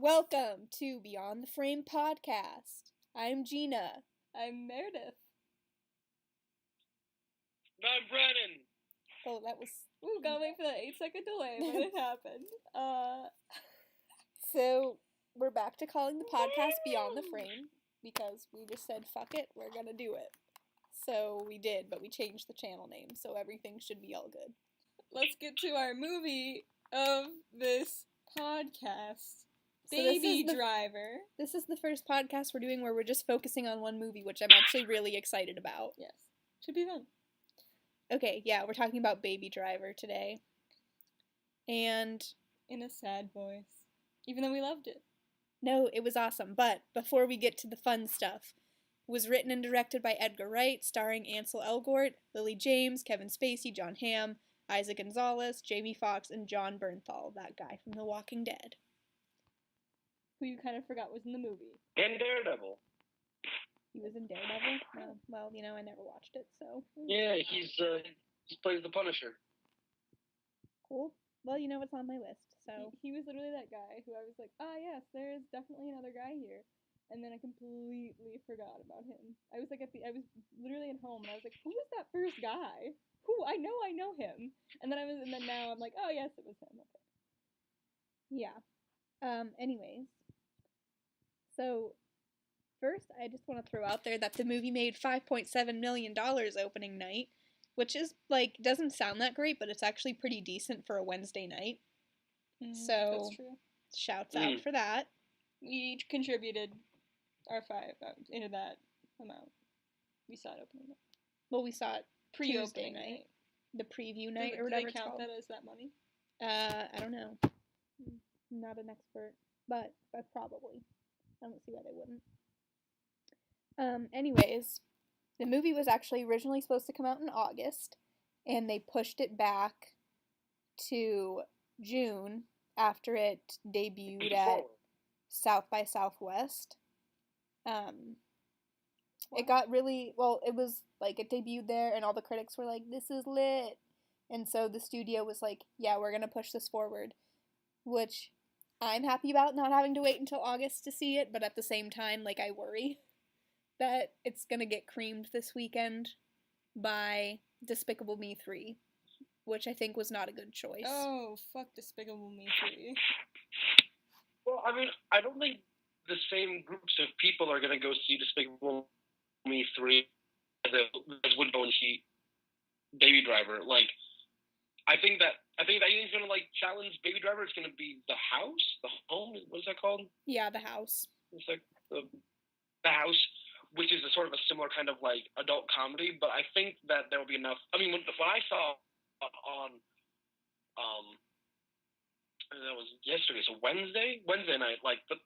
Welcome to Beyond the Frame podcast. I'm Gina. I'm Meredith. I'm Brennan. Oh, that was... Ooh, gotta wait for that 8-second delay, but it happened. So, we're back to calling the podcast Beyond the Frame, because we just said, fuck it, we're gonna do it. So, we did, but we changed the channel name, so everything should be all good. Let's get to our movie of this podcast. So Baby Driver. This is the first podcast we're doing where we're just focusing on one movie, which I'm actually really excited about. Yes. Should be fun. Okay, yeah, we're talking about Baby Driver today. And... in a sad voice. Even though we loved it. No, it was awesome, but before we get to the fun stuff, it was written and directed by Edgar Wright, starring Ansel Elgort, Lily James, Kevin Spacey, John Hamm, Isaac Gonzalez, Jamie Foxx, and Jon Bernthal, that guy from The Walking Dead. Who you kind of forgot was in the movie. And Daredevil. He was in Daredevil? No. Well, I never watched it, so... Yeah, he plays the Punisher. Cool. Well, it's on my list, so... He was literally that guy who I was like, yes, there is definitely another guy here. And then I completely forgot about him. I was literally at home, and I was like, who was that first guy? Who? I know him. And then now I'm like, oh yes, it was him. Okay. Yeah. Anyways. So, first, I just want to throw out there that the movie made $5.7 million opening night, which is, doesn't sound that great, but it's actually pretty decent for a Wednesday night. So, that's true. Shouts out for that. We each contributed our 5 into that amount. We saw it opening night. Well, we saw it Tuesday night. The preview night, or whatever it's called. Do they count that as that money? I don't know. I'm not an expert, but probably. I don't see why they wouldn't. Anyways, the movie was actually originally supposed to come out in August, and they pushed it back to June after it debuted at South by Southwest. It got really, it was, it debuted there, and all the critics were like, this is lit, and so the studio was like, yeah, we're gonna push this forward, which I'm happy about not having to wait until August to see it, but at the same time, I worry that it's gonna get creamed this weekend by Despicable Me 3, which I think was not a good choice. Oh, fuck Despicable Me 3. Well, I don't think the same groups of people are gonna go see Despicable Me 3 as would go and see Baby Driver. I think that anything's gonna challenge Baby Driver. It's gonna be The House, The Home. What is that called? Yeah, The House. It's the House, which is a sort of a similar kind of adult comedy. But I think that there will be enough. I mean, when I saw on that was yesterday, so Wednesday night, at 7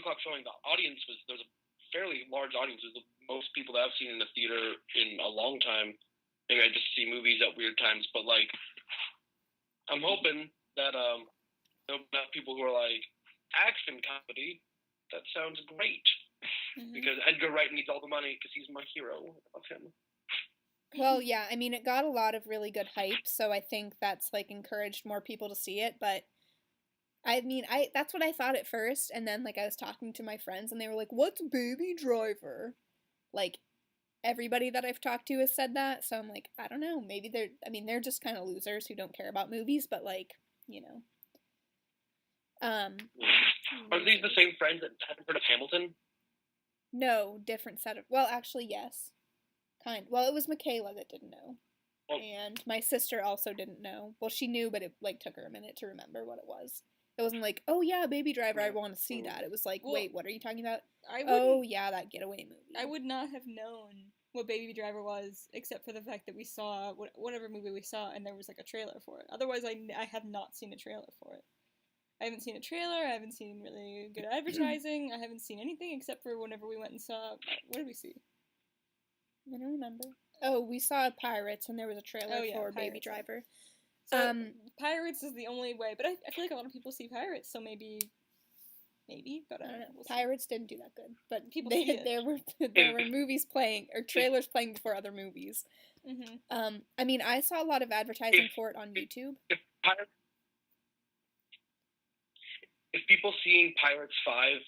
o'clock showing, the audience there was a fairly large audience. It was the most people that I've seen in the theater in a long time. Maybe I just see movies at weird times, but I'm hoping that there'll be enough people who are action comedy. That sounds great, because Edgar Wright needs all the money because he's my hero. I love him. Well, yeah, it got a lot of really good hype, so I think that's encouraged more people to see it. But that's what I thought at first, and then I was talking to my friends, and they were like, "What's Baby Driver?" Everybody that I've talked to has said that, so I'm like, I don't know, maybe they're just kind of losers who don't care about movies, but Are these the same friends that haven't heard of Hamilton? No, different set of, well, actually, yes. Well, it was Michaela that didn't know, and my sister also didn't know. Well, she knew, but it, took her a minute to remember what it was. It wasn't oh yeah, Baby Driver, I want to see that. It was wait, what are you talking about? Oh yeah, that getaway movie. I would not have known what Baby Driver was, except for the fact that we saw whatever movie we saw, and there was a trailer for it. Otherwise, I have not seen a trailer for it. I haven't seen a trailer. I haven't seen really good advertising. I haven't seen anything except for whenever we went and saw. What did we see? I don't remember. Oh, we saw Pirates, and there was a trailer for Pirates. Baby Driver. So, Pirates is the only way, but I feel like a lot of people see Pirates, so maybe, but I don't know. Pirates didn't do that good, but people see it. there were movies playing, or trailers playing before other movies. Mm-hmm. I saw a lot of advertising for it on YouTube. if people seeing Pirates 5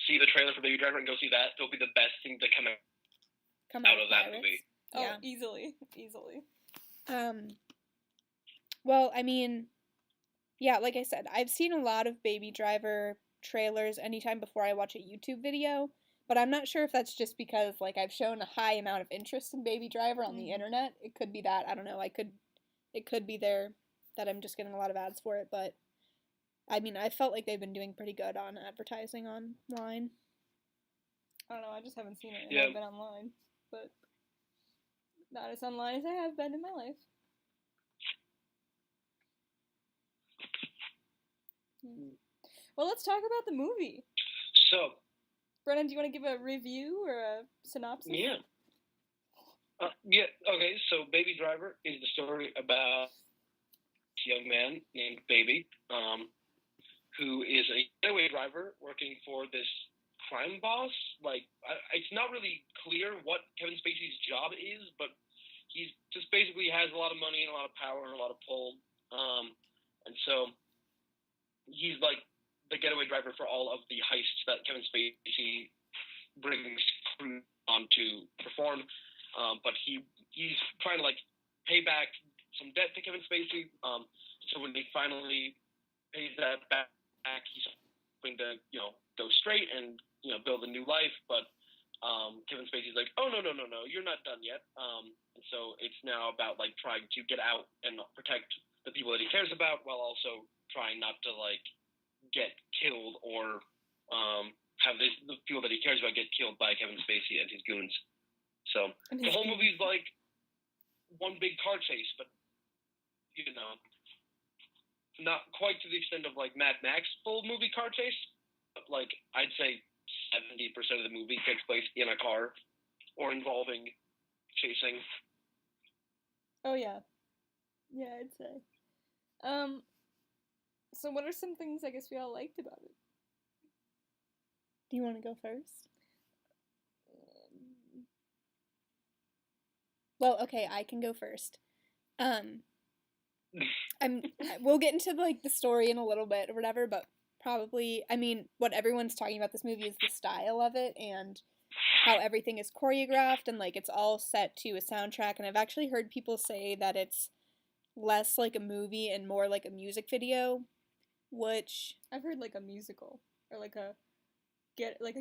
see the trailer for Baby Driver and go see that, it'll be the best thing to come out of that Pirates. movie. Yeah. Oh, easily. Well, I mean, yeah, like I said, I've seen a lot of Baby Driver trailers anytime before I watch a YouTube video, but I'm not sure if that's just because like I've shown a high amount of interest in Baby Driver on the internet. It could be that, I don't know. It could be there that I'm just getting a lot of ads for it, but I mean, I felt like they've been doing pretty good on advertising online. I don't know, I just haven't seen it. Yeah. I've been online, but not as online as I have been in my life. Well, let's talk about the movie. So, Brennan, do you want to give a review or a synopsis? yeah. Okay, so Baby Driver is the story about a young man named Baby, who is a getaway driver working for this crime boss. Like, it's not really clear what Kevin Spacey's job is, but he's just basically has a lot of money and a lot of power and a lot of pull. And so he's like the getaway driver for all of the heists that Kevin Spacey brings crew on to perform. But he's trying to like pay back some debt to Kevin Spacey. So when he finally pays that back, he's going to go straight and build a new life. But Kevin Spacey's like, oh no, you're not done yet. And so it's now about like trying to get out and protect the people that he cares about, while also trying not to like get killed or have the people that he cares about get killed by Kevin Spacey and his goons. So the whole movie's like one big car chase, but not quite to the extent of like Mad Max full movie car chase. But like I'd say 70% of the movie takes place in a car or involving chasing. Oh yeah, I'd say. So what are some things I guess we all liked about it? Do you want to go first? Well, okay, I can go first. We'll get into like the story in a little bit or whatever, but probably, I mean, what everyone's talking about this movie is the style of it and how everything is choreographed and like it's all set to a soundtrack. And I've actually heard people say that it's less like a movie and more like a music video, which I've heard like a musical or like a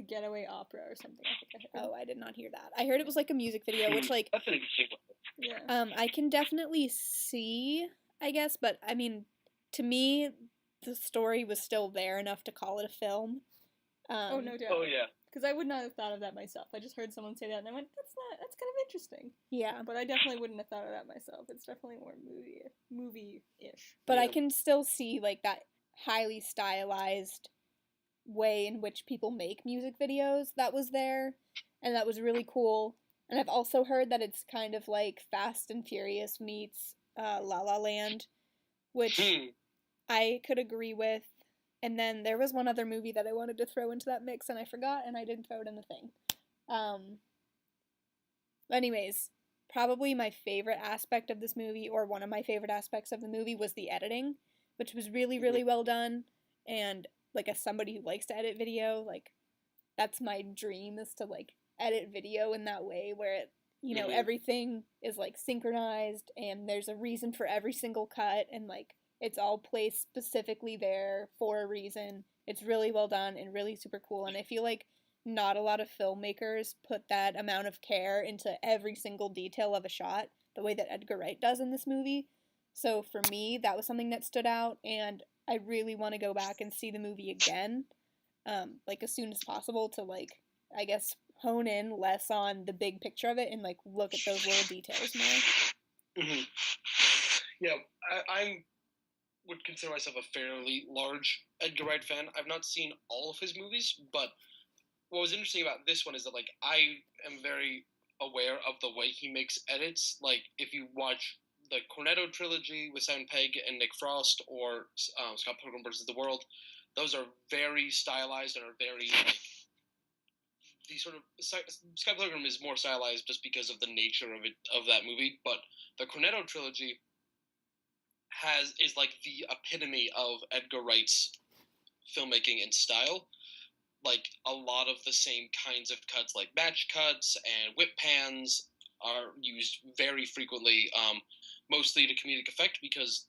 getaway opera or something. I did not hear that. I heard it was like a music video, which like that's an interesting one. Yeah. I can definitely see, I guess, but I mean, to me, the story was still there enough to call it a film. Oh no doubt. Oh yeah. Because I would not have thought of that myself. I just heard someone say that and I went, that's kind of interesting. Yeah. But I definitely wouldn't have thought of that myself. It's definitely more movie-ish. But yeah. I can still see like that highly stylized way in which people make music videos that was there, and that was really cool. And I've also heard that it's kind of like Fast and Furious meets La La Land, which I could agree with. And then there was one other movie that I wanted to throw into that mix and I forgot and I didn't throw it in the thing. Anyways, probably my favorite aspect of this movie, or one of my favorite aspects of the movie, was the editing, which was really, really well done. And like, as somebody who likes to edit video, like, that's my dream, is to like edit video in that way where it, everything is like synchronized and there's a reason for every single cut and like it's all placed specifically there for a reason. It's really well done and really super cool, and I feel like not a lot of filmmakers put that amount of care into every single detail of a shot the way that Edgar Wright does in this movie. So for me, that was something that stood out, and I really want to go back and see the movie again, like as soon as possible, to like, I guess, hone in less on the big picture of it and like look at those little details more. Mm-hmm. Yeah, I would consider myself a fairly large Edgar Wright fan. I've not seen all of his movies, but what was interesting about this one is that like I am very aware of the way he makes edits. Like if you watch the Cornetto trilogy with Simon Pegg and Nick Frost, or Scott Pilgrim vs. the World, those are very stylized and are very like the sort of Scott Pilgrim is more stylized just because of the nature of that movie, but the Cornetto trilogy is like the epitome of Edgar Wright's filmmaking and style. Like, a lot of the same kinds of cuts, like match cuts and whip pans, are used very frequently, mostly to comedic effect, because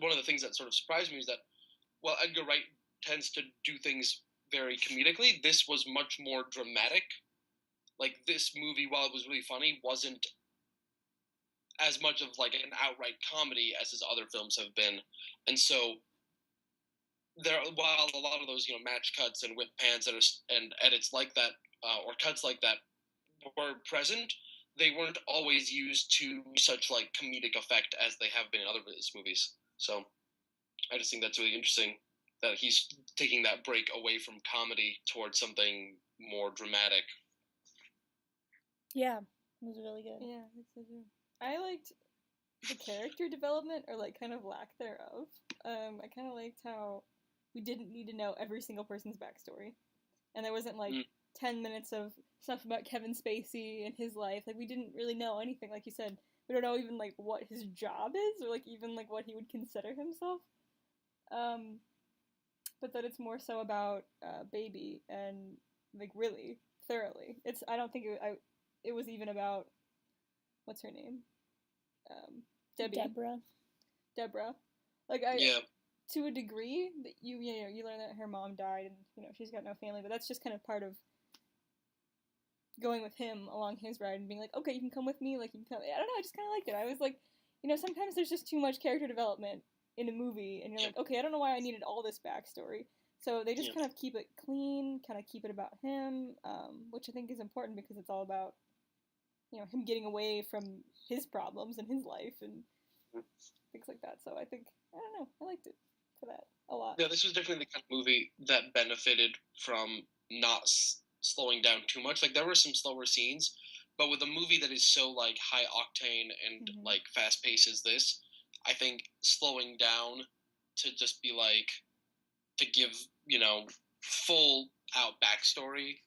one of the things that sort of surprised me is that, while Edgar Wright tends to do things very comedically, this was much more dramatic. Like, this movie, while it was really funny, wasn't as much of like an outright comedy as his other films have been. And so while a lot of those, match cuts and whip pans and edits like that, or cuts like that, were present, they weren't always used to such like comedic effect as they have been in other of his movies. So I just think that's really interesting that he's taking that break away from comedy towards something more dramatic. Yeah, it was really good. Yeah, that's so true. I liked the character development, or like kind of lack thereof. I kind of liked how we didn't need to know every single person's backstory, and there wasn't like 10 minutes of stuff about Kevin Spacey and his life. Like, we didn't really know anything. Like you said, we don't know even like what his job is, or like even like what he would consider himself. But that it's more so about Baby, and like really thoroughly. I don't think it was even about, what's her name? Debbie. Deborah. Like, yeah. To a degree, that you learn that her mom died, and she's got no family, but that's just kind of part of going with him along his ride and being like, okay, you can come with me, like, you can come. I don't know, I just kind of liked it. I was like, sometimes there's just too much character development in a movie, and you're like, okay, I don't know why I needed all this backstory. So they just kind of keep it clean, kind of keep it about him, which I think is important, because it's all about him getting away from his problems and his life and things like that. So I think, I don't know, I liked it for that a lot. Yeah, this was definitely the kind of movie that benefited from not slowing down too much. Like, there were some slower scenes, but with a movie that is so like high octane and like fast paced as this, I think slowing down to just be like, to give full out backstory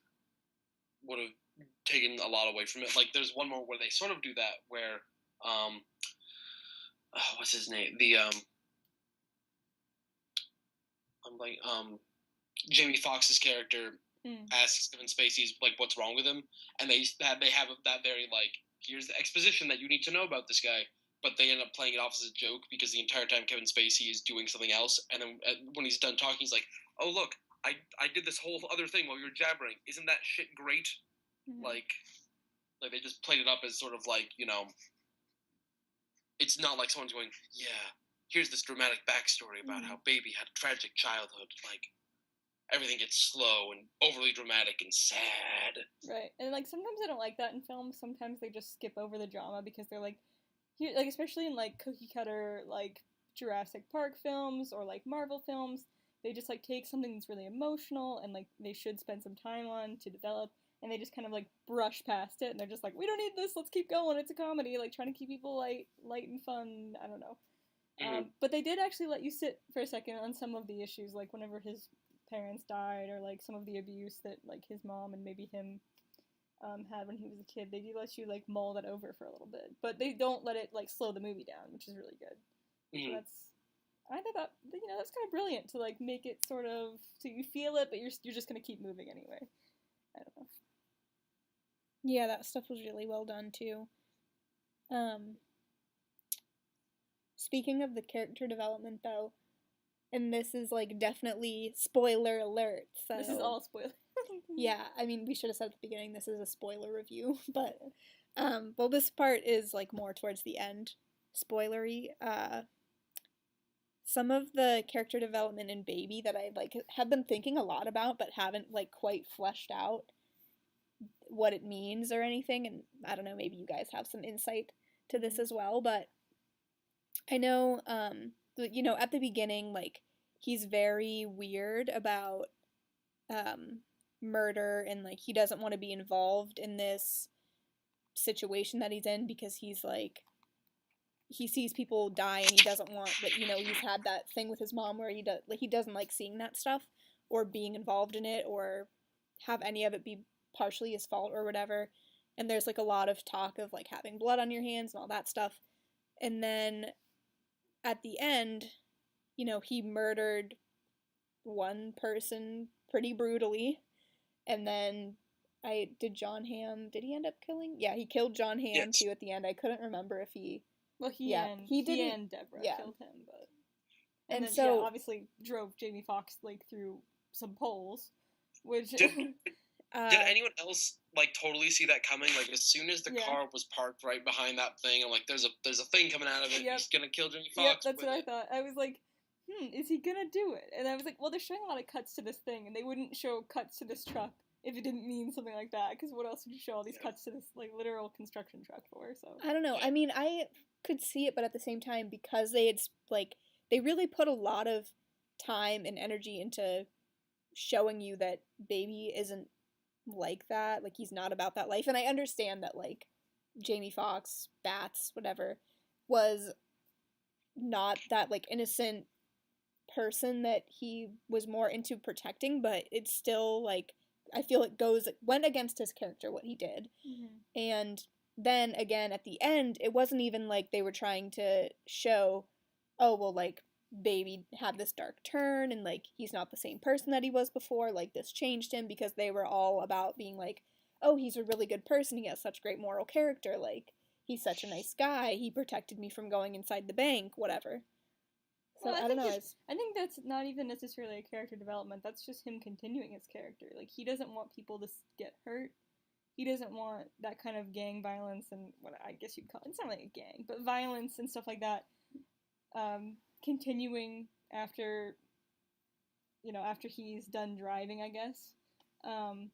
would have taken a lot away from it. Like, there's one more where they sort of do that, where what's his name? Jamie Foxx's character asks Kevin Spacey's like, what's wrong with him, and they have that very like, here's the exposition that you need to know about this guy, but they end up playing it off as a joke, because the entire time Kevin Spacey is doing something else, and then when he's done talking, he's like, oh look, I did this whole other thing while you were jabbering. Isn't that shit great? Like they just played it up as sort of like, it's not like someone's going, yeah, here's this dramatic backstory about how Baby had a tragic childhood. Like, everything gets slow and overly dramatic and sad. Right, and like sometimes I don't like that in films. Sometimes they just skip over the drama, because they're like, like especially in like cookie cutter like Jurassic Park films or like Marvel films, they just like take something that's really emotional and like they should spend some time on to develop, and they just kind of like brush past it, and they're just like, we don't need this, let's keep going, it's a comedy, like trying to keep people light and fun. I don't know. But they did actually let you sit for a second on some of the issues, like whenever his parents died, or like some of the abuse that like his mom and maybe him had when he was a kid. They do let you like mull that over for a little bit, but they don't let it like slow the movie down, which is really good. So I thought that that's kind of brilliant, to like make it sort of so you feel it, but you're just gonna keep moving anyway. I don't know. Yeah, that stuff was really well done too. Speaking of the character development though, and this is like definitely spoiler alert. So this is all spoiler. Yeah, I mean, we should have said at the beginning this is a spoiler review, but well, this part is like more towards the end, spoilery. Some of the character development in Baby that I like have been thinking a lot about, but haven't like quite fleshed out what it means or anything, and I don't know, maybe you guys have some insight to this as well, but I know at the beginning, like, he's very weird about murder, and like he doesn't want to be involved in this situation that he's in, because he's like, he sees people die and he doesn't want that, he's had that thing with his mom where he doesn't like seeing that stuff or being involved in it or have any of it be partially his fault or whatever. And there's like a lot of talk of like having blood on your hands and all that stuff. And then at the end, he murdered one person pretty brutally, and then did John Hamm, did he end up killing? Yeah, he killed John Hamm Yes. too at the end. I couldn't remember if he Well, he Yeah, and he didn't- and Deborah yeah. killed him, but And then, so- yeah, obviously drove Jamie Foxx like through some poles, which Did anyone else like totally see that coming? Like as soon as the Yeah. car was parked right behind that thing, I'm like, there's a thing coming out of it. Yep. He's gonna kill Jamie yep, Foxx. that's with what I it. thought. I was like, is he gonna do it? And I was like, well, they're showing a lot of cuts to this thing, and they wouldn't show cuts to this truck if it didn't mean something like that. Because what else would you show all these Yeah. cuts to this like literal construction truck for? So I don't know. Yeah. I mean, I could see it, but at the same time, because they really put a lot of time and energy into showing you that Baby isn't like that. Like, he's not about that life. And I understand that, like, Jamie Foxx, Bats, whatever, was not that, like, innocent person that he was more into protecting, but it's still, like, I feel it went against his character, what he did. And then again at the end, it wasn't even like they were trying to show, oh well, like Baby had this dark turn and like he's not the same person that he was before, like this changed him, because they were all about being like, oh, he's a really good person, he has such great moral character, like he's such a nice guy, he protected me from going inside the bank, whatever. So Well, I don't know. I think that's not even necessarily a character development. That's just him continuing his character. Like, he doesn't want people to get hurt. He doesn't want that kind of gang violence and what I guess you'd call it. It's not like a gang, but violence and stuff like that continuing after he's done driving, I guess.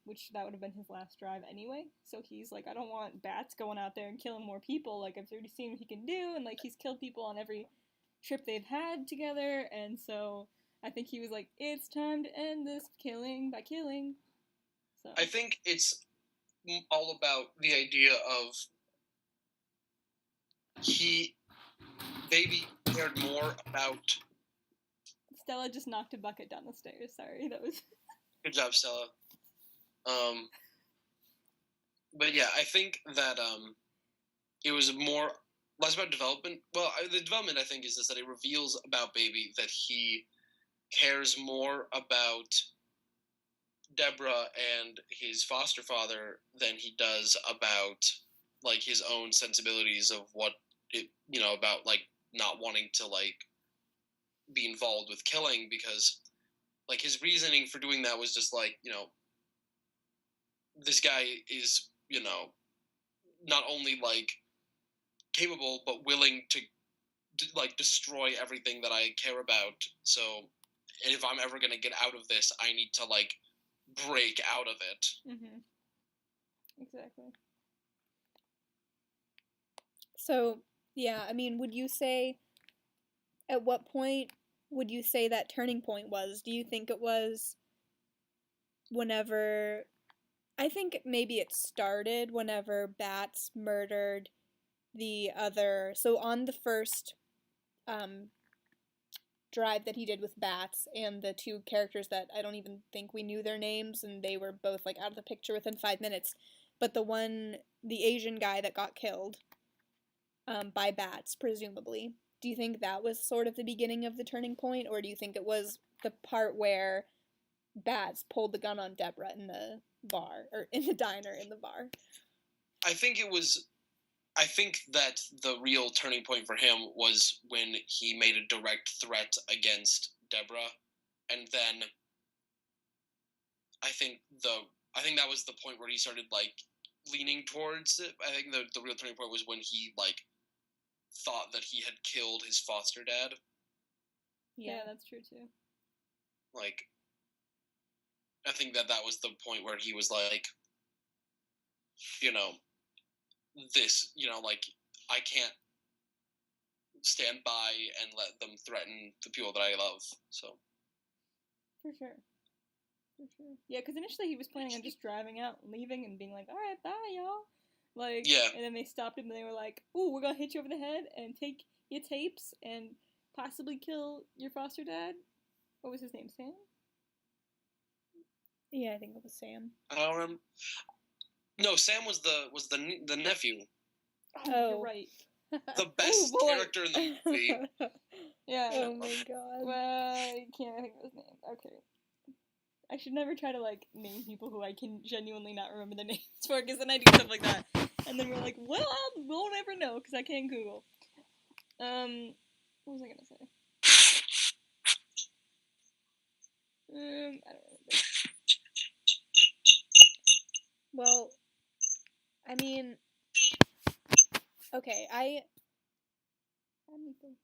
Which that would have been his last drive anyway. So he's like, I don't want Bats going out there and killing more people. Like, I've already seen what he can do, and like he's killed people on every trip they've had together, and so I think he was like, it's time to end this killing by killing. So I think it's all about the idea of Baby cared more about. Stella just knocked a bucket down the stairs. Sorry, that was. Good job, Stella. But yeah, I think that it was less about development. Well, the development I think is that it reveals about Baby that he cares more about Deborah and his foster father than he does about like his own sensibilities of what it, about like not wanting to like be involved with killing, because like his reasoning for doing that was just like, this guy is, not only like capable but willing to like destroy everything that I care about. So, and if I'm ever gonna get out of this, I need to like break out of it. Mm-hmm. Exactly. So, yeah, I mean, would you say, at what point would you say that turning point was? Do you think it was whenever, I think maybe it started whenever Bats murdered the other, so on the first drive that he did with Bats and the two characters that I don't even think we knew their names, and they were both like out of the picture within 5 minutes, but the Asian guy that got killed by Bats, presumably, do you think that was sort of the beginning of the turning point, or do you think it was the part where Bats pulled the gun on Deborah in the bar, or in the diner in the bar? I think that the real turning point for him was when he made a direct threat against Deborah, and then I think that was the point where he started like leaning towards it. I think the real turning point was when he like thought that he had killed his foster dad. Yeah, that's true too. Like, I think that was the point where he was like, this, like, I can't stand by and let them threaten the people that I love. So. For sure. Yeah, because initially he was planning on just driving out and leaving and being like, all right, bye, y'all. Like, yeah. And then they stopped him and they were like, ooh, we're going to hit you over the head and take your tapes and possibly kill your foster dad. What was his name, Sam? Yeah, I think it was Sam. I don't remember. No, Sam was the nephew. Oh. You're right. The best character in the movie. Yeah. Oh my god. Well, I can't think of his name. Okay. I should never try to, like, name people who I can genuinely not remember their names for, because then I do stuff like that. And then we're like, well, we'll never know, because I can't Google. What was I gonna say? I don't remember. Well, I mean, okay,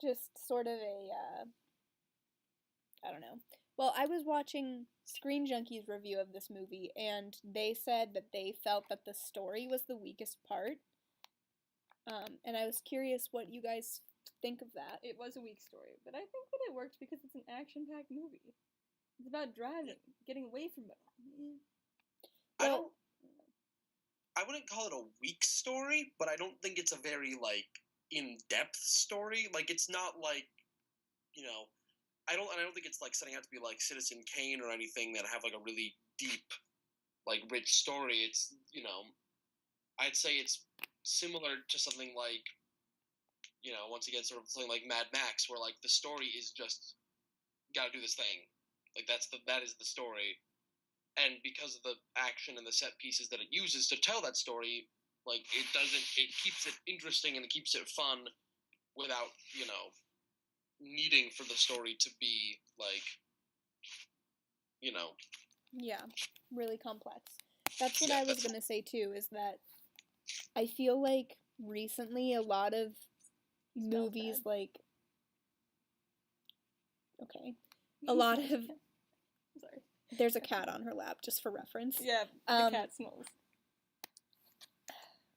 just sort of I don't know. Well, I was watching Screen Junkie's review of this movie, and they said that they felt that the story was the weakest part. And I was curious what you guys think of that. It was a weak story, but I think that it worked because it's an action-packed movie. It's about driving, getting away from it. Well, I wouldn't call it a weak story, but I don't think it's a very, like, in-depth story. Like, it's not like, you know, I don't think it's like setting out to be like Citizen Kane or anything that have like a really deep, like, rich story. It's, you know, I'd say it's similar to something like, you know, once again, sort of something like Mad Max, where like the story is just gotta do this thing. Like that is the story. And because of the action and the set pieces that it uses to tell that story, like it keeps it interesting and it keeps it fun without, you know, needing for the story to be like, you know. yeah, really complex. That's what Yeah, I was gonna say too, is that I feel like recently a lot of movies, like, okay, a lot of, Sorry. there's a cat on her lap, just for reference. Yeah, the cat smells.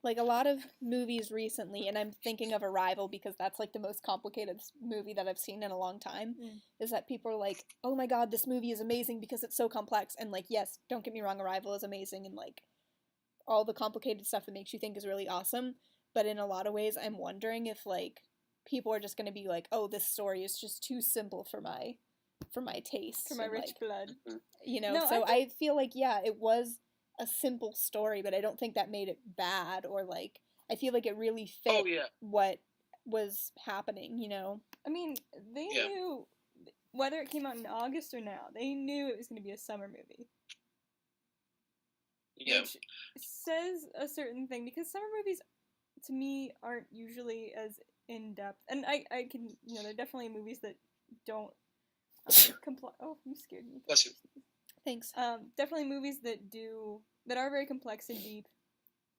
Like, a lot of movies recently, and I'm thinking of Arrival because that's, like, the most complicated movie that I've seen in a long time, is that people are like, oh my god, this movie is amazing because it's so complex. And, like, yes, don't get me wrong, Arrival is amazing, and, like, all the complicated stuff that makes you think is really awesome. But in a lot of ways, I'm wondering if, like, people are just going to be like, oh, this story is just too simple for my taste. For my and, rich like, blood. You know, No, so I feel like, yeah, it was a simple story, but I don't think that made it bad, or like, I feel like it really fit what was happening, you know? I mean, they knew, whether it came out in August or now, they knew it was going to be a summer movie. Yeah. Which says a certain thing, because summer movies, to me, aren't usually as in-depth. And I can, you know, there are definitely movies that don't comply. Oh, you scared me. Bless you. Thanks. Definitely movies that are very complex and deep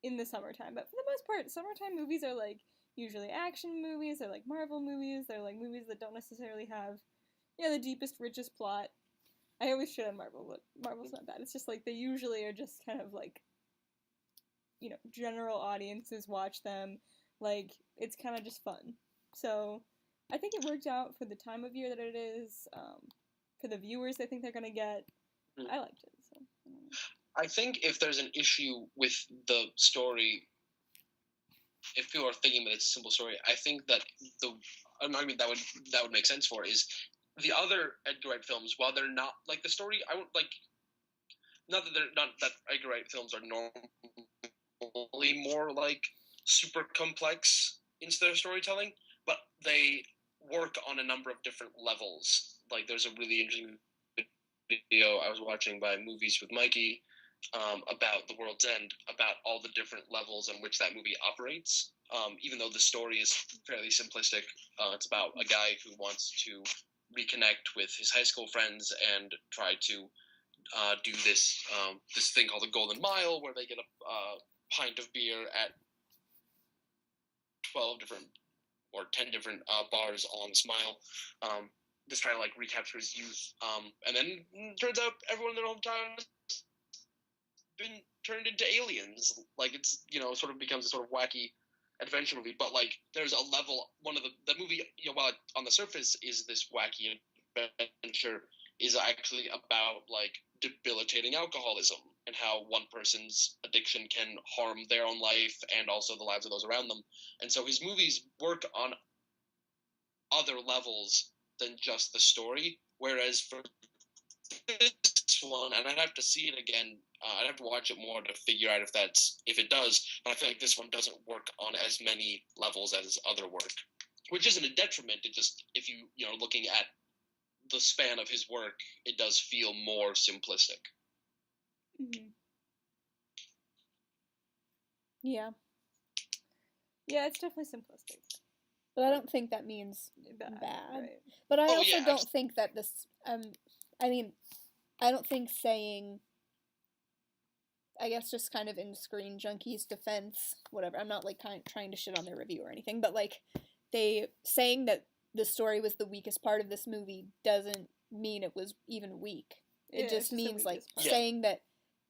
in the summertime. But for the most part, summertime movies are like usually action movies. They're like Marvel movies. They're like movies that don't necessarily have, you know, the deepest, richest plot. I always shit on Marvel, but Marvel's not bad. It's just like they usually are just kind of like, you know, general audiences watch them. Like, it's kind of just fun. So I think it worked out for the time of year that it is. For the viewers I think they're going to get. I liked it. So I think if there's an issue with the story, if people are thinking that it's a simple story, I think that an argument that would make sense for is the other Edgar Wright films. While they're not like the story, I would like not that Edgar Wright films are normally more like super complex in their storytelling, but they work on a number of different levels. Like there's a really interesting video I was watching by Movies with Mikey about The World's End, about all the different levels in which that movie operates. Even though the story is fairly simplistic, it's about a guy who wants to reconnect with his high school friends and try to do this thing called the Golden Mile, where they get a pint of beer at 12 different or 10 different bars along this mile. Just trying to like recapture his youth, and then turns out everyone in their hometown has been turned into aliens. Like it's, you know, sort of becomes a sort of wacky adventure movie. But like there's a level. One of the movie, you know, while on the surface is this wacky adventure, is actually about like debilitating alcoholism and how one person's addiction can harm their own life and also the lives of those around them. And so his movies work on other levels than just the story, whereas for this one, and I'd have to see it again, I'd have to watch it more to figure out if it does, but I feel like this one doesn't work on as many levels as other work. which isn't a detriment. It just, if you know, looking at the span of his work, it does feel more simplistic. Mm-hmm. Yeah. Yeah, it's definitely simplistic. But I don't think that means bad. Right. But I Oh, also yeah, don't think that this, I mean, I don't think saying, I guess just kind of in Screen Junkie's defense, whatever, I'm not like trying to shit on their review or anything, but like, they saying that the story was the weakest part of this movie doesn't mean it was even weak. Yeah, It it's just the means like weakest part. Yeah. saying that,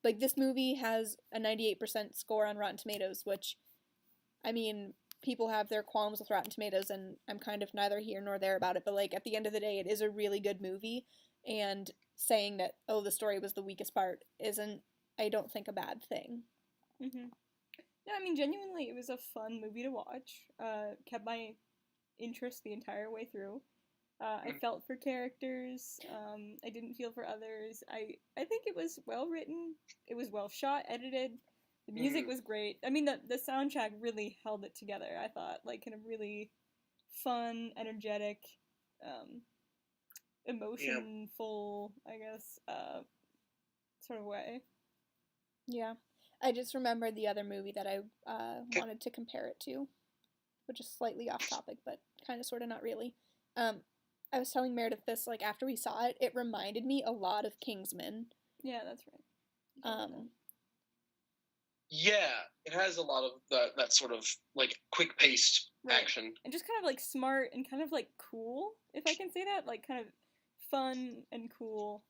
like, this movie has a 98% score on Rotten Tomatoes, which, I mean, people have their qualms with Rotten Tomatoes, and I'm kind of neither here nor there about it, but like, at the end of the day, it is a really good movie, and saying that, oh, the story was the weakest part isn't, I don't think, a bad thing. Mm-hmm. No, I mean, genuinely, it was a fun movie to watch. Kept my interest the entire way through. I felt for characters. I didn't feel for others. I think it was well written. It was well shot, edited. The music was great. I mean, the soundtrack really held it together, I thought, like in a really fun, energetic, emotionful, I guess, sort of way. Yeah. I just remembered the other movie that I wanted to compare it to, which is slightly off topic, but kind of, sort of, not really. I was telling Meredith this, like, after we saw it, it reminded me a lot of Kingsman. Yeah, that's right. Yeah, it has a lot of that sort of like quick-paced Right. action. And just kind of like smart and kind of like cool, if I can say that, like kind of fun and cool.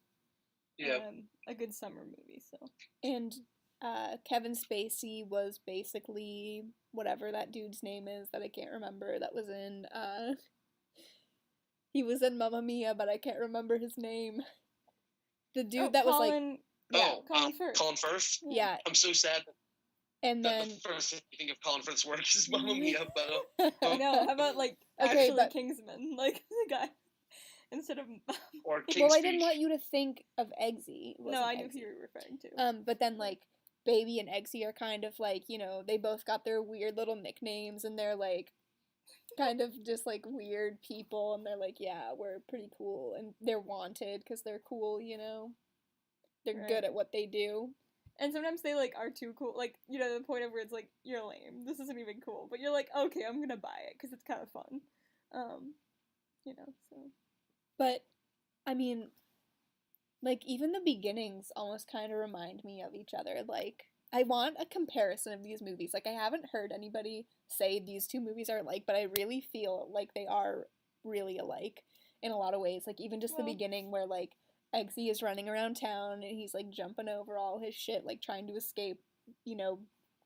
Yeah. A good summer movie. So. And Kevin Spacey was basically whatever that dude's name is that I can't remember. That was in he was in Mamma Mia, but I can't remember his name. The dude that was like, yeah, Colin Firth. Colin Firth. Yeah. I'm so sad. And then the first thing I think of Colin Firth's work is Mamma Mia, but I know. How about like Okay, actually but- Kingsman, like the guy instead of. or King's well, I Speech. didn't want you to think of Eggsy. It No, wasn't I knew Eggsy. who you were referring to. But then, like, Baby and Eggsy are kind of like, you know, they both got their weird little nicknames, and they're like, kind of just like weird people, and they're like, yeah, we're pretty cool, and they're wanted because they're cool, you know? They're Right. good at what they do. And sometimes they like are too cool, like you know the point of where it's like you're lame. This isn't even cool, but you're like okay, I'm gonna buy it because it's kind of fun. You know, so. But, I mean, like, even the beginnings almost kind of remind me of each other. Like, I want a comparison of these movies. Like, I haven't heard anybody say these two movies are alike, but I really feel like they are really alike in a lot of ways. Like, even just the Well- beginning where, like, Eggsy is running around town and he's, like, jumping over all his shit, like, trying to escape, you know,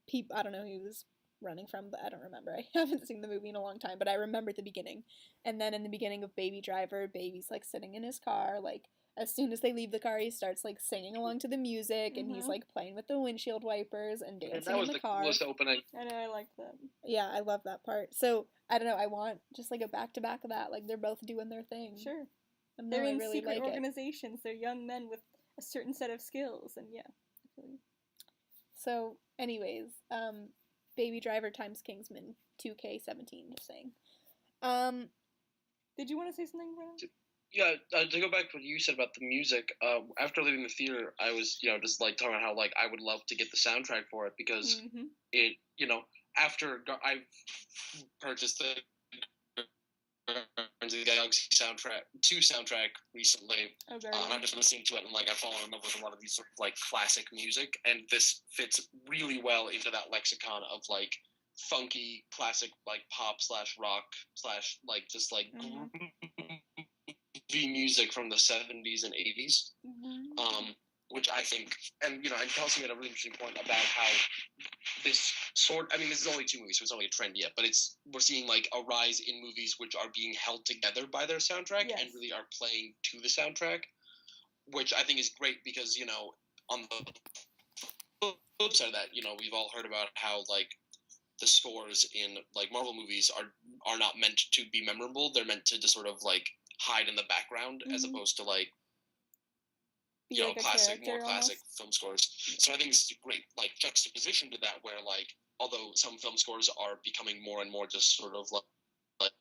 people. I don't know who he was running from, but I don't remember. I haven't seen the movie in a long time, but I remember the beginning. And then in the beginning of Baby Driver, Baby's, like, sitting in his car, like, as soon as they leave the car, he starts, like, singing along to the music, and he's, Mhm. like, playing with the windshield wipers and And dancing that was in the the car. coolest opening. I know I liked that. Yeah, I love that part. So, I don't know, I want just, like, a back-to-back of that. Like, they're both doing their thing. Sure. And They're now I in really secret like it. organizations. They're young men with a certain set of skills, and yeah. I feel you. So, anyways, Baby Driver times Kingsman 2K17, just saying. Did you want to say something, Brian? Yeah, to go back to what you said about the music, after leaving the theater, I was, just like talking about how like I would love to get the soundtrack for it because Mm-hmm. it, after I've purchased the Guardians of the Galaxy soundtrack recently. Oh, very And I'm just listening to it and like I've fallen in love with a lot of these sort of like classic music, and this fits really well into that lexicon of like funky classic like pop / rock / like just like Mhm. groovy music from the 70s and 80s. Which I think, and Kelsey made a really interesting point about how this this is only 2 movies, so it's only a trend yet, but we're seeing like a rise in movies which are being held together by their soundtrack Yes. and really are playing to the soundtrack, which I think is great because, on the flip side of that, we've all heard about how like the scores in like Marvel movies are not meant to be memorable. They're meant to just sort of like hide in the background as Mhm. opposed to like, Be like a classic, more character classic almost. film scores. So I think this is a great like juxtaposition to that, where like although some film scores are becoming more and more just sort of like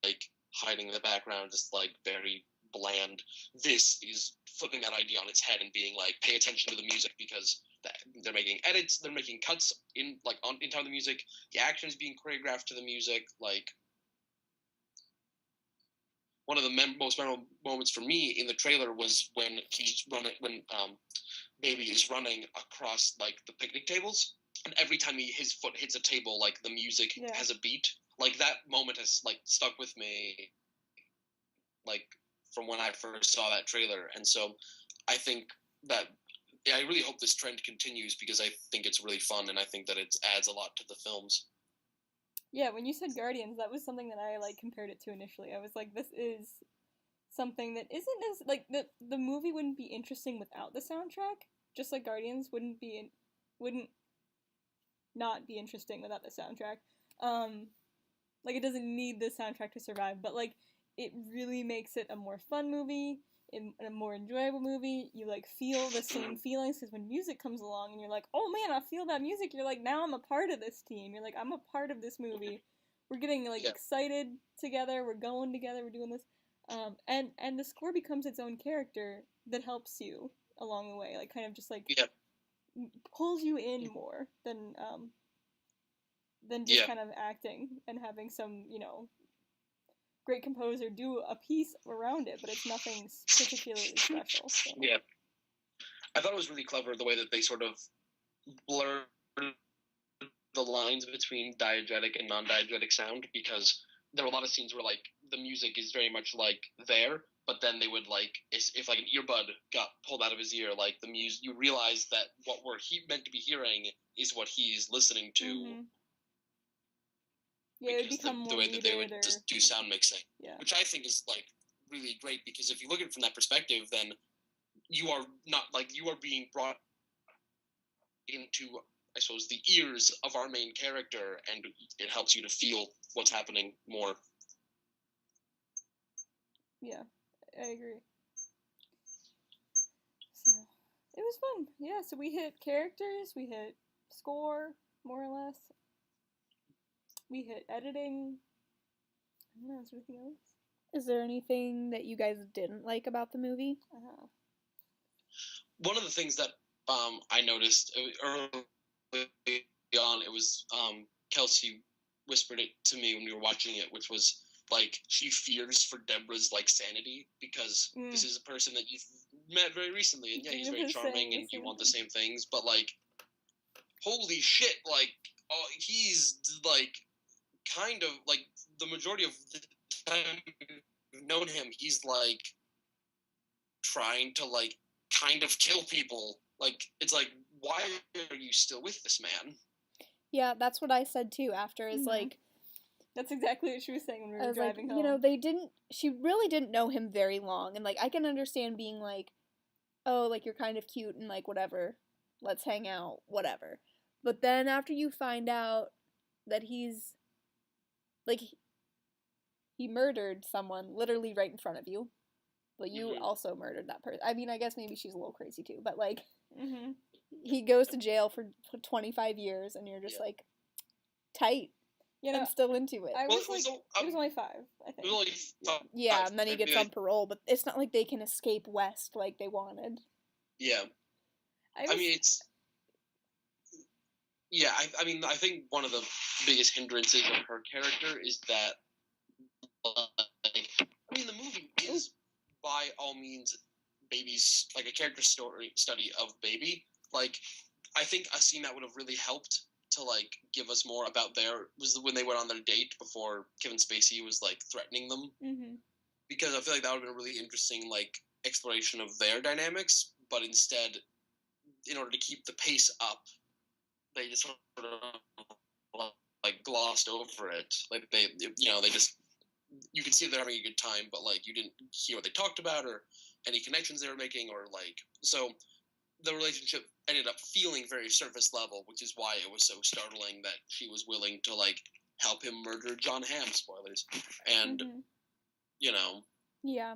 like hiding in the background, just like very bland. This is flipping that idea on its head and being like, pay attention to the music because they're making edits, they're making cuts in in time of the music. The action is being choreographed to the music. Like one of the most memorable moments for me in the trailer was when Baby is running across like the picnic tables, and every time his foot hits a table, like the music has a beat. Like that moment has like stuck with me, like from when I first saw that trailer, and so I think that I really hope this trend continues because I think it's really fun, and I think that it adds a lot to the films. Yeah, when you said Guardians, that was something that I like compared it to initially. I was like, this is something that isn't as like the movie wouldn't be interesting without the soundtrack, just like Guardians wouldn't not be interesting without the soundtrack. Like it doesn't need the soundtrack to survive, but like it really makes it a more fun movie, a more enjoyable movie. You like feel the same feelings because when music comes along and you're like, oh man, I feel that music. You're like, now I'm a part of this team. You're like, I'm a part of this movie. We're getting like excited together. We're going together. We're doing this. And the score becomes its own character that helps you along the way, like kind of just like pulls you in more than just kind of acting and having some, you know, great composer do a piece around it, but it's nothing particularly special. So. Yeah, I thought it was really clever the way that they sort of blurred the lines between diegetic and non-diegetic sound, because there were a lot of scenes where like the music is very much like there, but then they would like if like an earbud got pulled out of his ear, like the music, you realize that what we're meant to be hearing is what he's listening to. Mm-hmm. Yeah, it would become the way that they would just do sound mixing, which I think is like really great, because if you look at it from that perspective, then you are not like you are being brought into, I suppose, the ears of our main character, and it helps you to feel what's happening more. Yeah, I agree. So, it was fun. Yeah, so we hit characters, we hit score, more or less. We hit editing. I don't know, is there anything else? Is there anything that you guys didn't like about the movie? One of the things that I noticed early on, it was Kelsey whispered it to me when we were watching it, which was like she fears for Deborah's like sanity, because this is a person that you've met very recently, and he's very charming and you want the same things, but like holy shit, like he's like kind of like the majority of the time you've known him, he's like trying to like kind of kill people. Like it's like, why are you still with this man? Yeah, that's what I said too after, is like, that's exactly what she was saying when we were driving home. You know, she really didn't know him very long, and like I can understand being like, oh, like you're kind of cute and like whatever, let's hang out, whatever. But then after you find out that he's like, he murdered someone literally right in front of you, but you also murdered that person. I mean, I guess maybe she's a little crazy too, but like, he goes to jail for 25 years, and you're just like, tight. You know, I'm still into it. I was it was only 5, I think. Yeah, and then he gets on parole, but it's not like they can escape West like they wanted. Yeah. I mean, it's... Yeah, I mean, I think one of the biggest hindrances of her character is that, like, I mean, the movie is, by all means, Baby's, like, a character study of Baby. Like, I think a scene that would have really helped to, like, give us more about was when they went on their date before Kevin Spacey was, like, threatening them. Because I feel like that would have been a really interesting, like, exploration of their dynamics, but instead, in order to keep the pace up, they just sort of like glossed over it. Like they just, you can see they're having a good time, but like you didn't hear what they talked about or any connections they were making, or like, so the relationship ended up feeling very surface level, which is why it was so startling that she was willing to like help him murder John Hamm, spoilers, and you know. Yeah.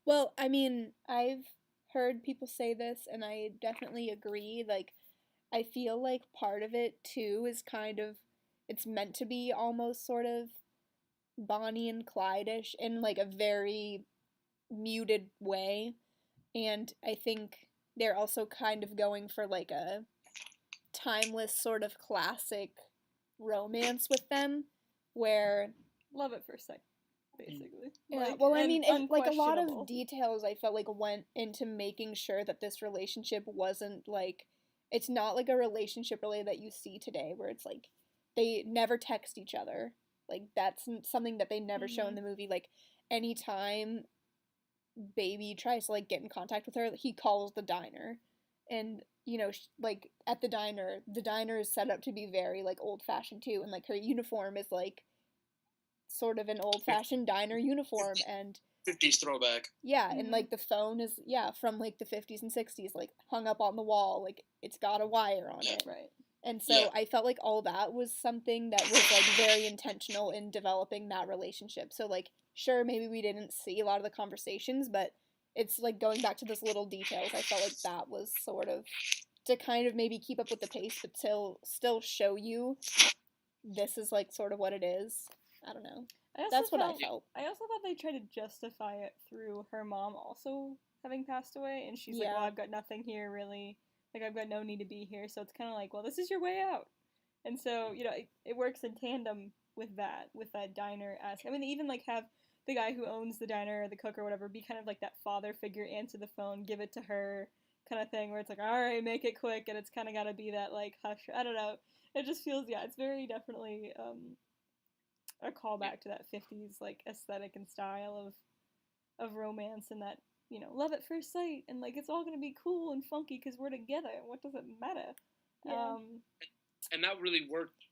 Well, I mean, I've heard people say this, and I definitely agree. Like, I feel like part of it, too, is kind of, it's meant to be almost sort of Bonnie and Clyde-ish in like a very muted way, and I think they're also kind of going for like a timeless sort of classic romance with them, where Love at first sight, basically. yeah, Like, well, I and mean, like a lot unquestionable. of details I felt like went into making sure that this relationship wasn't like, it's not like a relationship really that you see today where it's like they never text each other. Like that's something that they never show in the movie. Like anytime Baby tries to like get in contact with her, he calls the diner, and you know, like at the diner is set up to be very like old fashioned too, and like her uniform is like sort of an old fashioned diner uniform, and 50s throwback. yeah, and like the phone is from like the 50s and 60s, like hung up on the wall, like it's got a wire on it. Right. And so Yeah. I felt like all that was something that was like very intentional in developing that relationship. So like sure, maybe we didn't see a lot of the conversations, but it's like going back to those little details. I felt like that was sort of to kind of maybe keep up with the pace, but still show you this is like sort of what it is. I don't know. That's what I felt. I also thought they tried to justify it through her mom also having passed away, and she's like, Yeah. well, I've got nothing here really. Like, I've got no need to be here, so it's kind of like, well, this is your way out. And so, you know, it works in tandem with that diner aspect. I mean, they even, like, have the guy who owns the diner or the cook or whatever be kind of like that father figure, answer the phone, give it to her kind of thing, where it's like, all right, make it quick, and it's kind of got to be that, like, hush. I don't know. It just feels, yeah, it's very definitely a callback to that 50s, like, aesthetic and style of romance, and that, you know, love at first sight, and like it's all gonna be cool and funky because we're together. What does it matter? Yeah. And that really worked.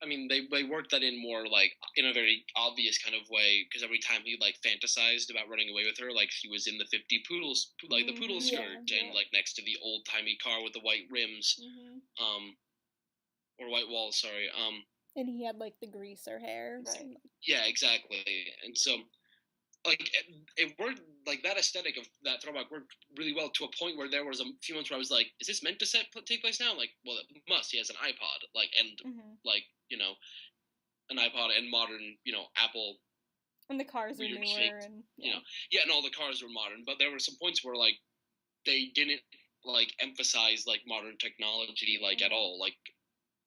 I mean, they worked that in more like in a very obvious kind of way, because every time he like fantasized about running away with her, like she was in the 50 poodles, like the poodle Yeah, skirt, yeah. and like next to the old timey car with the white rims, or white walls. Sorry. And he had like the greaser hair. Right. Yeah, exactly. And so, like, it worked, like, that aesthetic of that throwback worked really well, to a point where there was a few months where I was like, is this meant to take place now? Like, well, it must. He has an iPod, like, and, like, you know, an iPod and modern, you know, Apple. And the cars are weird newer, shaped, and you know, yeah, and all the cars were modern, but there were some points where, like, they didn't, like, emphasize, like, modern technology, like, at all. Like,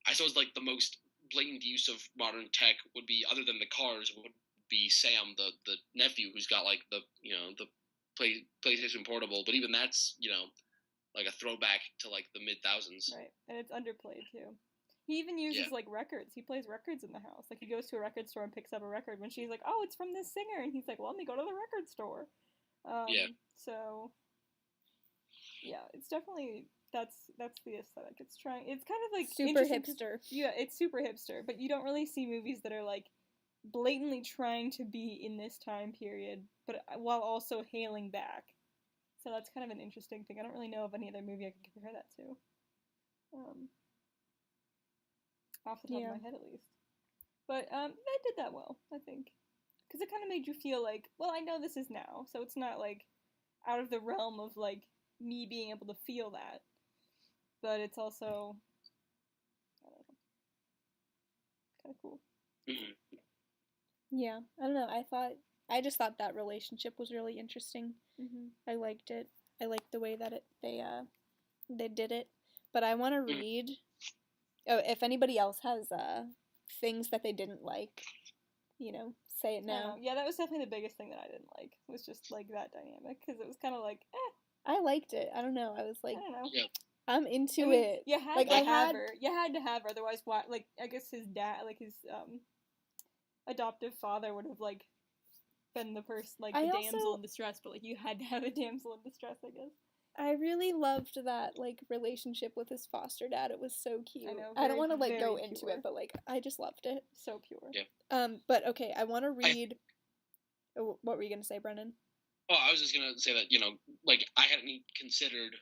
I suppose, like, the most blatant use of modern tech would be, other than the cars, would be Sam, the nephew, who's got like the, you know, the PlayStation Portable, but even that's, you know, like a throwback to like the mid-thousands. Right, and it's underplayed too. He even uses like records. He plays records in the house. Like he goes to a record store and picks up a record when she's like, "Oh, it's from this singer," and he's like, "Well, let me go to the record store." So yeah, it's definitely that's the aesthetic. It's kind of like super hipster. Yeah, it's super hipster, but you don't really see movies that are like blatantly trying to be in this time period, but while also hailing back. So that's kind of an interesting thing. I don't really know of any other movie I could compare that to. Off the top of my head, at least. But they did that well, I think, because it kind of made you feel like, well, I know this is now, so it's not like out of the realm of like me being able to feel that, but it's also, I don't know, kind of cool. Yeah, I don't know. I just thought that relationship was really interesting. I liked it. I liked the way that they did it. But I want to read. Oh, if anybody else has things that they didn't like, you know, say it now. Yeah, that was definitely the biggest thing that I didn't like. Was just like that dynamic, because it was kind of like, I liked it. I don't know. I was like, I don't know. Yeah. I'm into it. You had like to have her. You had to have her. Otherwise, why? Like, I guess his dad, like his adoptive father, would have like been the person, like the damsel in distress. But like, you had to have a damsel in distress, I guess. I really loved that like relationship with his foster dad. It was so cute. I know, I don't want to like go very into pure. it, but like I just loved it. So pure. Yeah. But okay, I want to read. What were you gonna say, Brennan? Oh, I was just gonna say that, you know, like I hadn't considered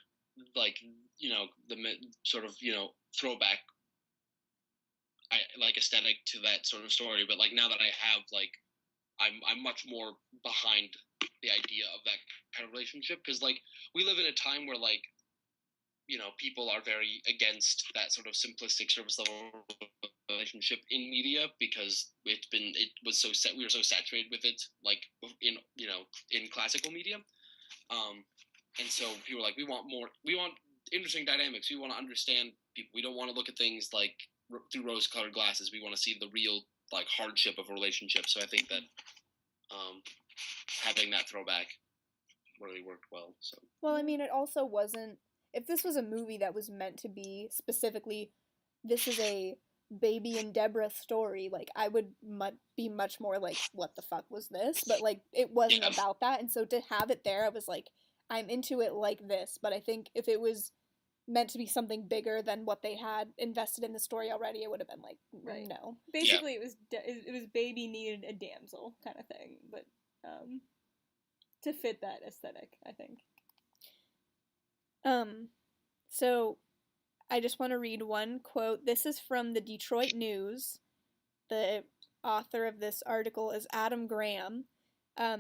like, you know, the sort of, you know, throwback, like aesthetic to that sort of story, but like now that I have, like, I'm much more behind the idea of that kind of relationship, because like we live in a time where, like, you know, people are very against that sort of simplistic surface level relationship in media because we were so saturated with it, like in classical media, and so people were like, we want interesting dynamics, we want to understand people, we don't want to look at things like through rose-colored glasses, we want to see the real like hardship of a relationship. So I think that having that throwback really worked well. So Well, I mean, it also wasn't. If this was a movie that was meant to be specifically, this is a Baby and Deborah story, like, I would be much more like, what the fuck was this? But, like, it wasn't Yeah. about that, and so to have it there, I was like, I'm into it like this, but I think if it was meant to be something bigger than what they had invested in the story already, it would have been like, Right. no. Basically, it was baby needed a damsel kind of thing, but to fit that aesthetic, I think. So I just want to read one quote. This is from the Detroit News. The author of this article is Adam Graham.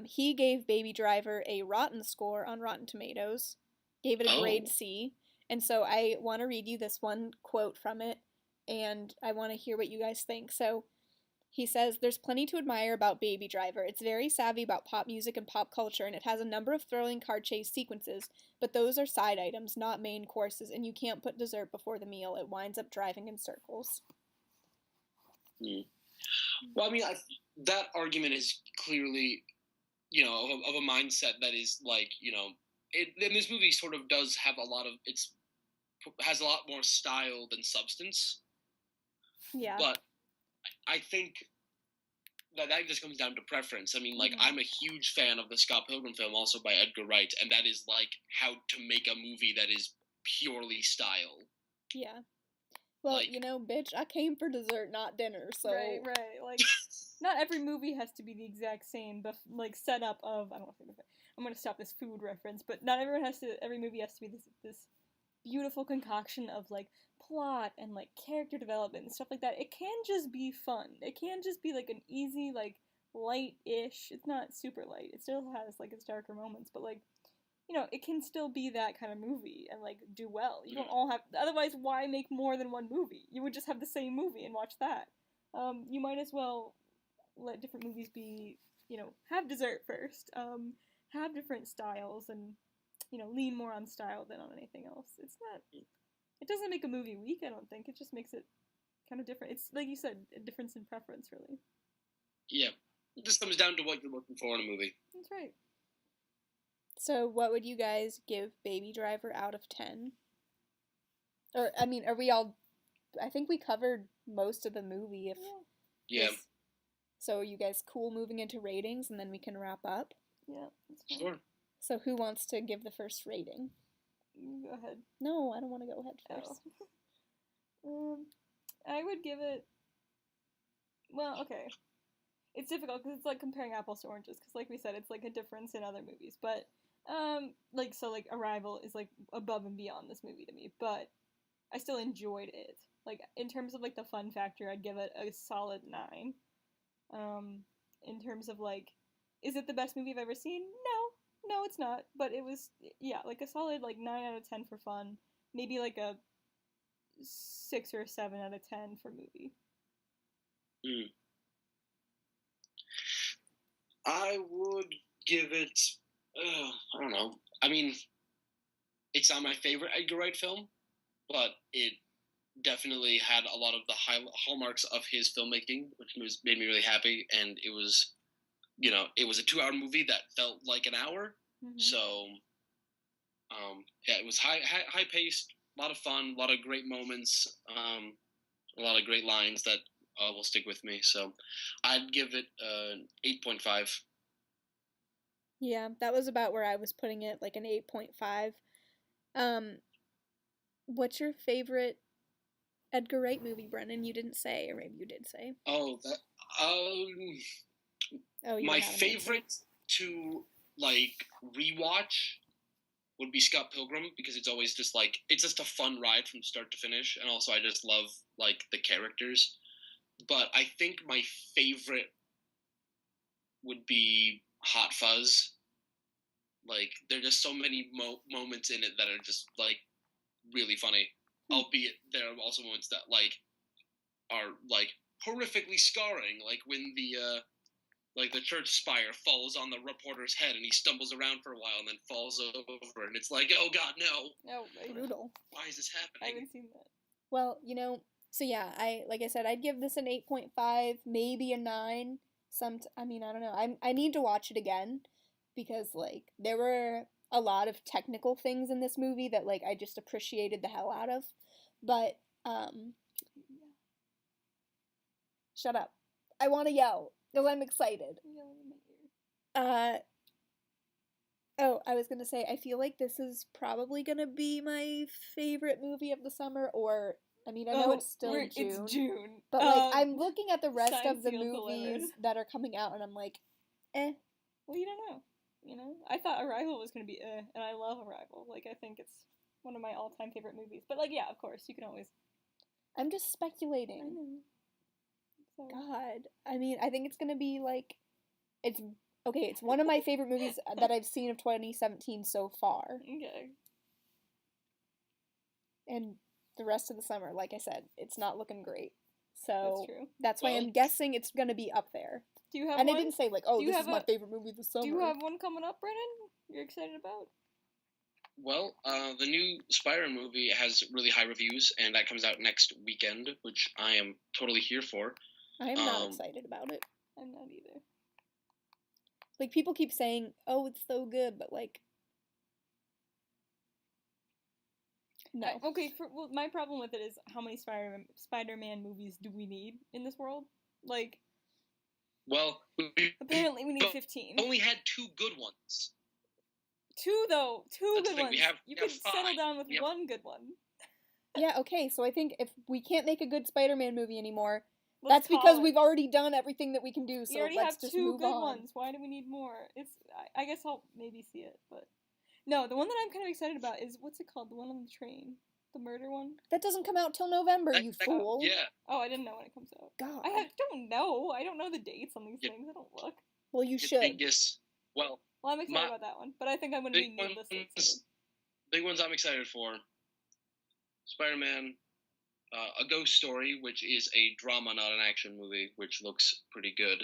He gave Baby Driver a rotten score on Rotten Tomatoes, gave it a grade C. And so I want to read you this one quote from it, and I want to hear what you guys think. So he says, "There's plenty to admire about Baby Driver. It's very savvy about pop music and pop culture, and it has a number of thrilling car chase sequences, but those are side items, not main courses, and you can't put dessert before the meal. It winds up driving in circles." Well, I mean, that argument is clearly, of a mindset that is like, and this movie sort of does have has a lot more style than substance. Yeah. But I think that just comes down to preference. I mean, like, I'm a huge fan of the Scott Pilgrim film, also by Edgar Wright, and that is like how to make a movie that is purely style. Yeah. Well, like, bitch, I came for dessert, not dinner, so... Right. Like, not every movie has to be the exact same, setup of... I'm going to stop this food reference, but not every movie has to be this beautiful concoction of, like, plot and, like, character development and stuff like that. It can just be fun. It can just be, like, an easy, like, light-ish... It's not super light. It still has, like, its darker moments, but, like, it can still be that kind of movie and, like, do well. You don't all have... Otherwise, why make more than one movie? You would just have the same movie and watch that. You might as well let different movies be, have dessert first. Have different styles and, lean more on style than on anything else. It doesn't make a movie weak, I don't think. It just makes it kind of different. It's, like you said, a difference in preference, really. Yeah. It just comes down to what you're looking for in a movie. That's right. So, what would you guys give Baby Driver out of 10? Or, I mean, are we all... I think we covered most of the movie. Yeah. So, are you guys cool moving into ratings, and then we can wrap up? Yeah, that's fine. Sure. So, who wants to give the first rating? You go ahead. No, I don't want to go ahead first. Oh. I would give it... Well, okay. It's difficult, because it's like comparing apples to oranges, because like we said, it's like a difference in other movies, but... Arrival is, like, above and beyond this movie to me, but I still enjoyed it. Like, in terms of, like, the fun factor, I'd give it a solid 9. In terms of, like, is it the best movie I've ever seen? No, it's not, but it was, like, a solid, like, 9 out of 10 for fun, maybe, like, a 6 or 7 out of 10 for movie. I would give it... I don't know. I mean, it's not my favorite Edgar Wright film, but it definitely had a lot of the hallmarks of his filmmaking, which made me really happy. And it was, it was a 2-hour movie that felt like an hour. Mm-hmm. So, it was high paced, a lot of fun, a lot of great moments, a lot of great lines that will stick with me. So, I'd give it 8.5. Yeah, that was about where I was putting it, like an 8.5. What's your favorite Edgar Wright movie, Brennan? You didn't say, or maybe you did say. Oh, that my favorite to, like, rewatch would be Scott Pilgrim, because it's always just, like, it's just a fun ride from start to finish, and also I just love, like, the characters. But I think my favorite would be Hot Fuzz. Like, there are just so many moments in it that are just, like, really funny. Albeit, there are also moments that, like, are like horrifically scarring, like when the church spire falls on the reporter's head and he stumbles around for a while and then falls over, and it's like, oh god, no! No, Brutal. Why is this I happening? haven't seen that. Well, so yeah, like I said, I'd give this an 8.5, maybe a 9. I mean, I don't know. I need to watch it again because like there were a lot of technical things in this movie that like I just appreciated the hell out of. But shut up. I want to yell because I'm excited. Oh, I was gonna say, I feel like this is probably gonna be my favorite movie of the summer, or, I mean, I know it's still June. It's June. But, like, I'm looking at the rest signed, of the sealed, movies delivered. that are coming out, and I'm like, eh. Well, you don't know. I thought Arrival was gonna be and I love Arrival. Like, I think it's one of my all-time favorite movies. But, like, yeah, of course, you can always... I'm just speculating. I know. So... God. I mean, I think it's gonna be, like, it's one of my favorite movies that I've seen of 2017 so far. Okay. And the rest of the summer, like I said, it's not looking great. So That's true. that's why I'm guessing it's gonna be up there. Do you have and one? I didn't say like, oh, this is my favorite movie this summer. Do you have one coming up, Brennan? You're excited about? Well, the new Spider movie has really high reviews, and that comes out next weekend, which I am totally here for. I am not excited about it. I'm not either. Like, people keep saying, oh, it's so good, but, like, no. Okay, my problem with it is how many Spider-Man movies do we need in this world? Like, well, apparently we need 15. Only had 2 good ones. 2, though. 2 good ones. You could five. settle down with one good one. Yeah, okay, so I think if we can't make a good Spider-Man movie anymore, that's because we've already done everything that we can do, so let's just move on. We already have 2 good ones. Why do we need more? I guess I'll maybe see it, but... No, the one that I'm kind of excited about is, what's it called? The one on the train. The murder one? That doesn't come out till November, you fool. Yeah. Oh, I didn't know when it comes out. God. I don't know. I don't know the dates on these things. I don't look. Well, you should. Well, I'm excited about that one, but I think I'm going to be needlessly excited. Big ones I'm excited for. Spider-Man, A Ghost Story, which is a drama, not an action movie, which looks pretty good.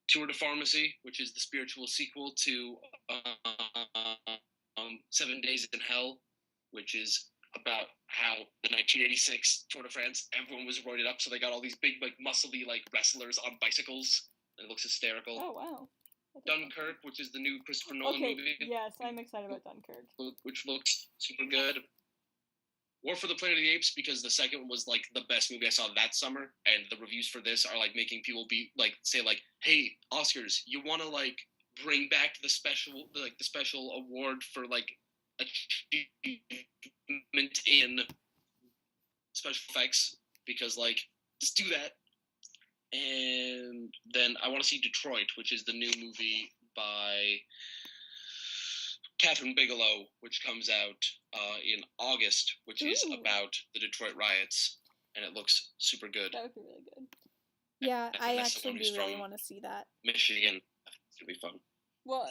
Tour de Pharmacy, which is the spiritual sequel to 7 Days in Hell, which is about how the 1986 Tour de France, everyone was roided up, so they got all these big, like, muscly, like, wrestlers on bicycles, and it looks hysterical. Oh, wow. Dunkirk, which is the new Christopher Nolan movie. Yes, I'm excited about Dunkirk. Which looks super good. War for the Planet of the Apes, because the second one was, like, the best movie I saw that summer, and the reviews for this are, like, making people say, hey, Oscars, you want to, like, bring back the special award for, like, achievement in special effects, because, like, just do that. And then I want to see Detroit, which is the new movie by Catherine Bigelow, which comes out in August, which is about the Detroit riots, and it looks super good. That would be really good. Yeah, I actually do really want to see that. Michigan. It's going to be fun. Well,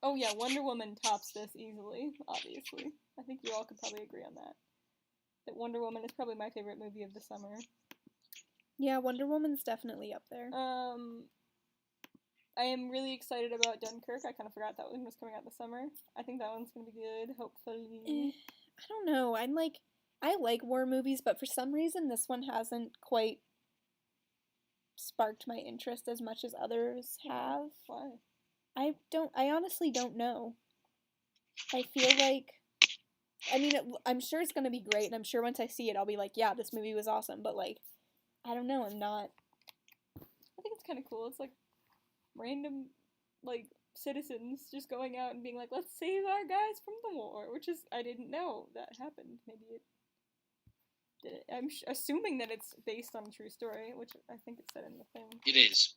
oh yeah, Wonder Woman tops this easily, obviously. I think you all could probably agree on that. That Wonder Woman is probably my favorite movie of the summer. Yeah, Wonder Woman's definitely up there. I am really excited about Dunkirk. I kind of forgot that one was coming out this summer. I think that one's going to be good, hopefully. I don't know. I like war movies, but for some reason this one hasn't quite sparked my interest as much as others have. Why? I honestly don't know. I feel like, I mean, I'm sure it's going to be great, and I'm sure once I see it, I'll be like, yeah, this movie was awesome, but, like, I don't know, I'm not. I think it's kind of cool. It's, like, random, like, citizens just going out and being like, let's save our guys from the war, which is, I didn't know that happened. Maybe it did it. I'm assuming that it's based on a true story, which I think it said in the thing. It is.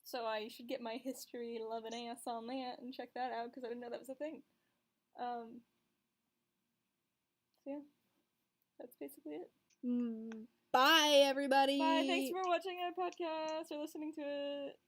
So I should get my history loving ass on that and check that out, because I didn't know that was a thing. So yeah, that's basically it. Bye, everybody! Bye, thanks for watching our podcast or listening to it.